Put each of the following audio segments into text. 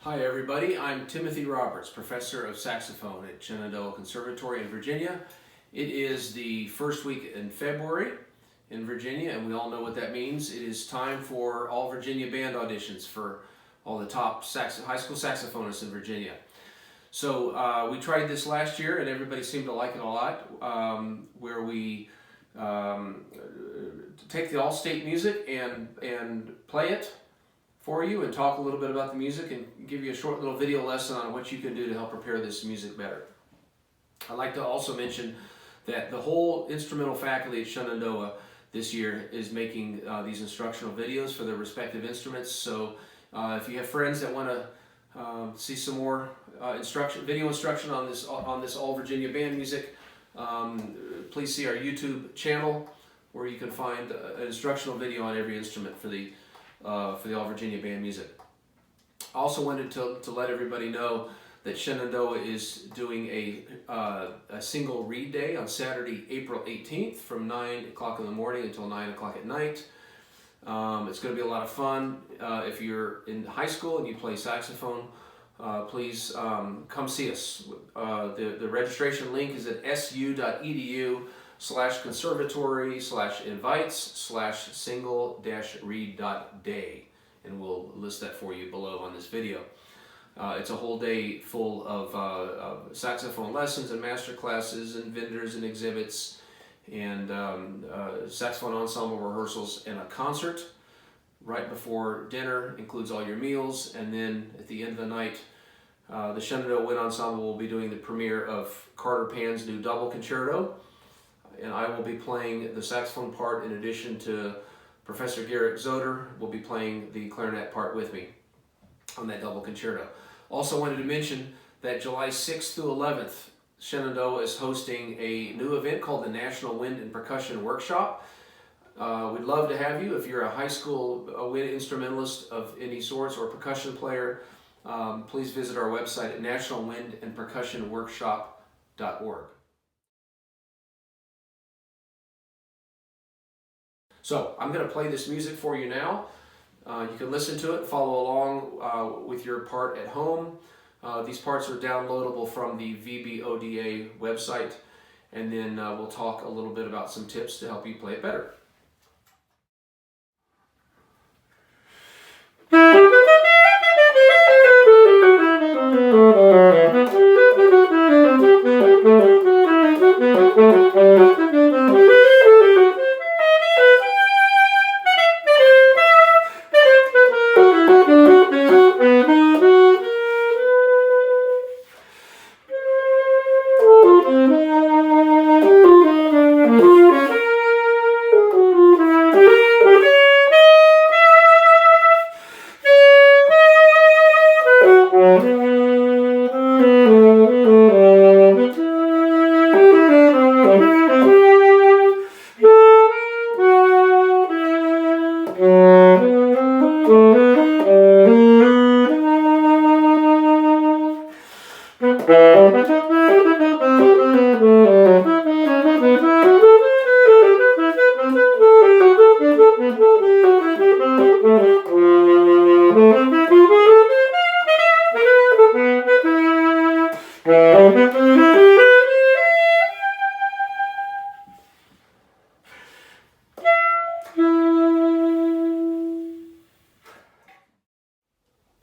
Hi everybody, I'm Timothy Roberts, professor of saxophone at Shenandoah Conservatory in Virginia. It is the first week in February in Virginia, and we all know what that means. It is time for all Virginia band auditions for all the top high school saxophonists in Virginia. So we tried this last year and everybody seemed to like it a lot, where we take the all-state music and play it for you and talk a little bit about the music and give you a short little video lesson on what you can do to help prepare this music better. I'd like to also mention that the whole instrumental faculty at Shenandoah this year is making these instructional videos for their respective instruments. So if you have friends that want to see some more video instruction on this all Virginia band music, please see our YouTube channel where you can find an instructional video on every instrument for the All Virginia band music. I also wanted to let everybody know that Shenandoah is doing a single read day on Saturday, April 18th from 9 o'clock in the morning until 9 o'clock at night. It's going to be a lot of fun. If you're in high school and you play saxophone, please come see us. The registration link is at su.edu/conservatory/invites/single-read.day, and we'll list that for you below on this video. It's a whole day full of saxophone lessons and master classes and vendors and exhibits and saxophone ensemble rehearsals and a concert right before dinner. Includes all your meals, and then at the end of the night the Shenandoah Wind Ensemble will be doing the premiere of Carter Pan's new double concerto, and I will be playing the saxophone part in addition to Professor Garrett Zoder will be playing the clarinet part with me on that double concerto. Also wanted to mention that July 6th through 11th, Shenandoah is hosting a new event called the National Wind and Percussion Workshop. We'd love to have you if you're a high school wind instrumentalist of any sorts or percussion player. Please visit our website at nationalwindandpercussionworkshop.org. So I'm going to play this music for you now. You can listen to it, follow along with your part at home. These parts are downloadable from the VBODA website, and then we'll talk a little bit about some tips to help you play it better.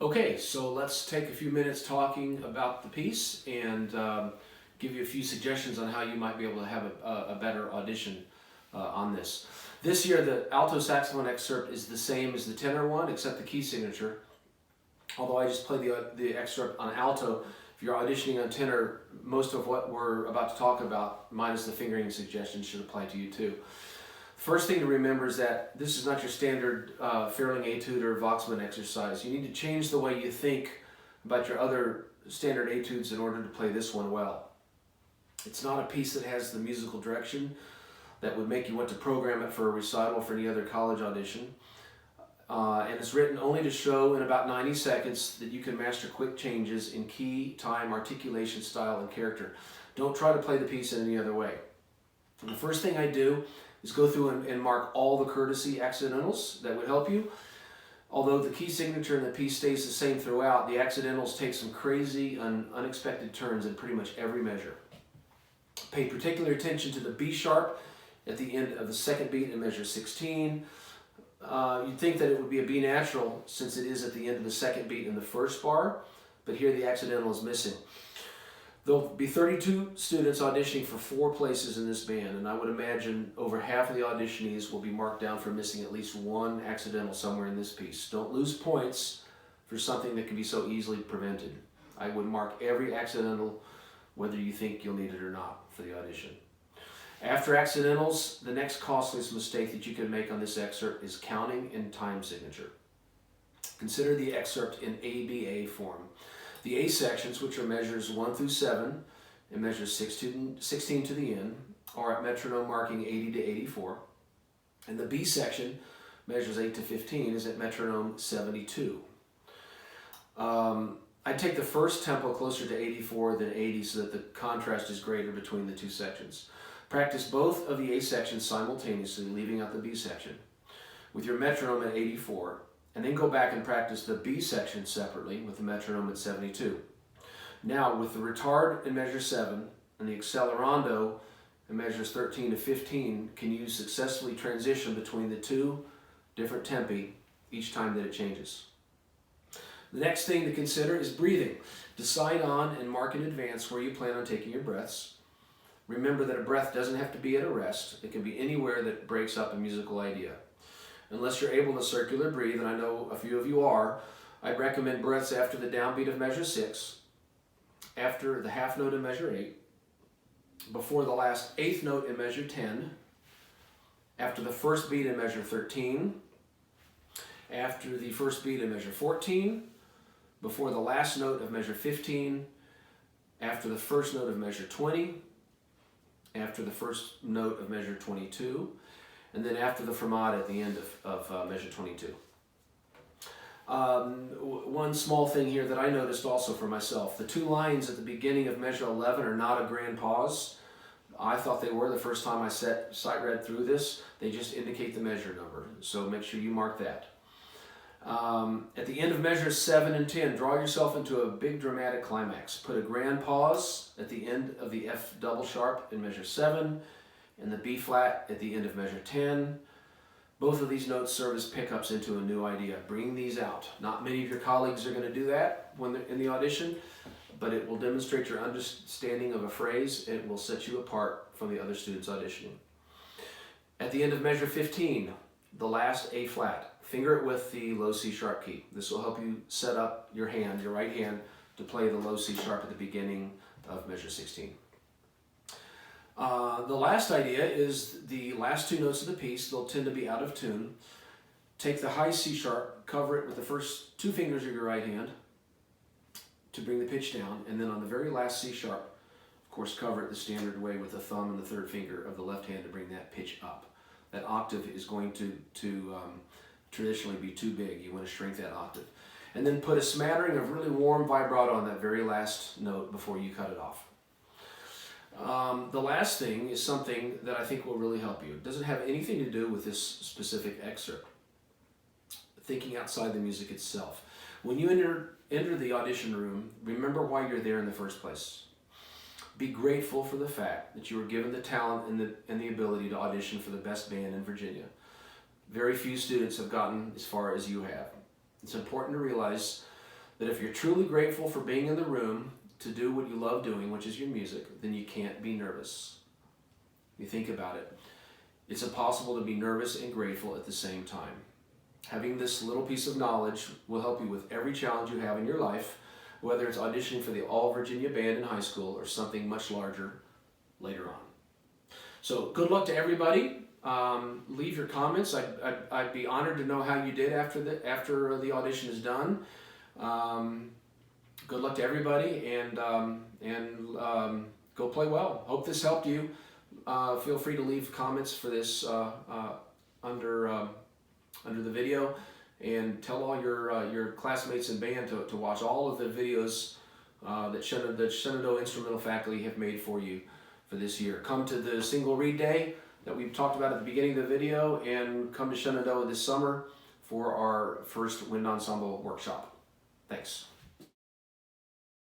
Okay, so let's take a few minutes talking about the piece and give you a few suggestions on how you might be able to have a better audition on this. This year, the alto saxophone excerpt is the same as the tenor one, except the key signature. Although I just played the excerpt on alto, if you're auditioning on tenor, most of what we're about to talk about, minus the fingering suggestions, should apply to you too. First thing to remember is that this is not your standard Fairling etude or Voxman exercise. You need to change the way you think about your other standard etudes in order to play this one well. It's not a piece that has the musical direction that would make you want to program it for a recital or for any other college audition. And it's written only to show in about 90 seconds that you can master quick changes in key, time, articulation, style, and character. Don't try to play the piece in any other way. And the first thing I do is go through and mark all the courtesy accidentals that would help you. Although the key signature in the piece stays the same throughout, the accidentals take some crazy and unexpected turns in pretty much every measure. Pay particular attention to the B sharp at the end of the second beat in measure 16. You'd think that it would be a B natural since it is at the end of the second beat in the first bar, but here the accidental is missing. There'll be 32 students auditioning for 4 places in this band, and I would imagine over half of the auditionees will be marked down for missing at least one accidental somewhere in this piece. Don't lose points for something that can be so easily prevented. I would mark every accidental whether you think you'll need it or not for the audition. After accidentals, the next costliest mistake that you can make on this excerpt is counting in time signature. Consider the excerpt in ABA form. The A sections, which are measures 1 through 7 and measures 16 to the end, are at metronome marking 80 to 84. And the B section, measures 8 to 15, is at metronome 72. I'd take the first tempo closer to 84 than 80 so that the contrast is greater between the two sections. Practice both of the A sections simultaneously, leaving out the B section, with your metronome at 84, and then go back and practice the B section separately with the metronome at 72. Now, with the retard in measure 7 and the accelerando in measures 13 to 15, can you successfully transition between the two different tempi each time that it changes? The next thing to consider is breathing. Decide on and mark in advance where you plan on taking your breaths. Remember that a breath doesn't have to be at a rest. It can be anywhere that breaks up a musical idea. Unless you're able to circular breathe, and I know a few of you are, I'd recommend breaths after the downbeat of measure 6, after the half note in measure 8, before the last eighth note in measure 10, after the first beat in measure 13, after the first beat in measure 14, before the last note of measure 15, after the first note of measure 20, after the first note of measure 22, and then after the fermata at the end of measure 22. One small thing here that I noticed also for myself, the 2 lines at the beginning of measure 11 are not a grand pause. I thought they were the first time I sight read through this. They just indicate the measure number, so make sure you mark that. At the end of measures 7 and 10, draw yourself into a big dramatic climax. Put a grand pause at the end of the F double sharp in measure 7 and the B flat at the end of measure 10. Both of these notes serve as pickups into a new idea. Bring these out. Not many of your colleagues are going to do that when they're in the audition, but it will demonstrate your understanding of a phrase. It will set you apart from the other students auditioning. At the end of measure 15, the last A flat. Finger it with the low C sharp key. This will help you set up your hand, your right hand, to play the low C sharp at the beginning of measure 16. The last idea is the last 2 notes of the piece. They'll tend to be out of tune. Take the high C sharp, cover it with the first 2 fingers of your right hand to bring the pitch down, and then on the very last C sharp, of course, cover it the standard way with the thumb and the 3rd finger of the left hand to bring that pitch up. That octave is going to traditionally be too big. You want to shrink that octave. And then put a smattering of really warm vibrato on that very last note before you cut it off. The last thing is something that I think will really help you. It doesn't have anything to do with this specific excerpt. Thinking outside the music itself. When you enter the audition room, remember why you're there in the first place. Be grateful for the fact that you were given the talent and the ability to audition for the best band in Virginia. Very few students have gotten as far as you have. It's important to realize that if you're truly grateful for being in the room to do what you love doing, which is your music, then you can't be nervous. You think about it. It's impossible to be nervous and grateful at the same time. Having this little piece of knowledge will help you with every challenge you have in your life, whether it's auditioning for the All Virginia Band in high school or something much larger later on. So good luck to everybody. Leave your comments. I'd be honored to know how you did after the audition is done. Good luck to everybody, and go play well. Hope this helped you. Feel free to leave comments for this under the video, and tell all your classmates in band to watch all of the videos that Shenandoah instrumental faculty have made for you for this year. Come to the single read day that we talked about at the beginning of the video, and come to Shenandoah this summer for our first wind ensemble workshop. Thanks.